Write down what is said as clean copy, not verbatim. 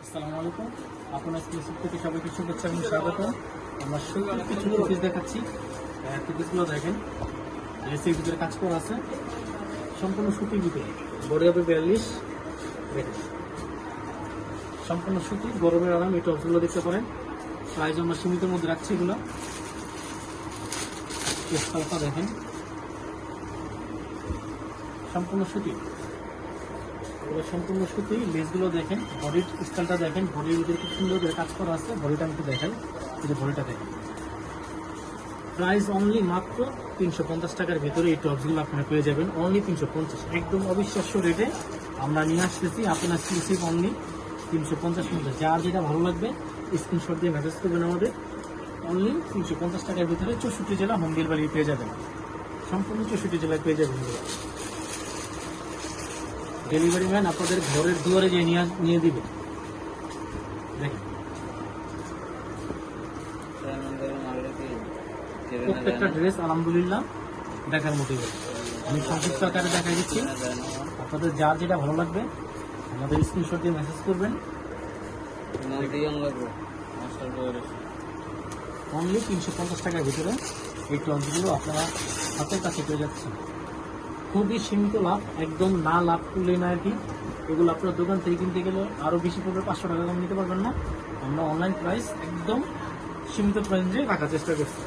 আসসালামু আলাইকুম। আপনার এক্সক্লুসিভ থেকে সবাইকে শুভেচ্ছা এবং স্বাগত। আমরা সুন্দর কিছু পিস দেখাচ্ছি। পিসগুলো দেখেন, এসির ভিতরে কাজ করা আছে, সম্পূর্ণ সুতির ভিতরে। বডি হবে 42, দেখেন সম্পূর্ণ সুতি, গরমের আরাম। এই টপসগুলো দেখতে পারেন। প্রাইস আমরা সীমিতের মধ্যে রাখছি। এগুলো স্কালটা দেখেন, সম্পূর্ণ সুতি, এগুলো সম্পূর্ণ সুতি। লেসগুলো দেখেন, বডির স্টাইলটা দেখেন, বডির ভিতরে খুব সুন্দর করে কাজ করা আছে। বডিটা আমি একটু দেখাই, এই যে বডিটা দেখেন। প্রাইস অনলি মাত্র 350 টাকার ভিতরে এই টপসগুলো আপনারা পেয়ে যাবেন। অনলি 350, একদম অবিশ্বাস্য রেটে আমরা নিয়ে আসতেছি। আপনার এক্সক্লুসিভ অনলি 350 মধ্যে। যার যেটা ভালো লাগবে স্ক্রিনশট দিয়ে মেসেজ করবেন আমাদের। অনলি 350 টাকার ভিতরে 64 জেলা হোম ডেলিভারি পেয়ে যাবেন। সম্পূর্ণ 64 জেলায় পেয়ে যাবেন। ডেলিভারি ম্যান আপনাদের ঘরের দুয়ারে যে নিয়ে দিবে। দেখেন প্রত্যেকটা ড্রেস আলহামদুলিল্লাহ দেখার মতোই। আমি সংক্ষিপ্ত আকারে দেখা দিচ্ছি। আপনাদের যার যেটা ভালো লাগবে আমাদের স্ক্রিনশট দিয়ে মেসেজ করবেন। অনলি 350 টাকার ভিতরে এই টপসগুলো আপনারা হাতের কাছে পেয়ে যাচ্ছেন। খুবই সীমিত লাভ, একদম না লাভ তুলে না আর কি। এগুলো আপনার দোকান থেকে কিনতে গেলে আরও বেশি পড়বে, 500 টাকা কম নিতে পারবেন না। আমরা অনলাইন প্রাইস একদম সীমিত প্রাইসে রাখার চেষ্টা করছি।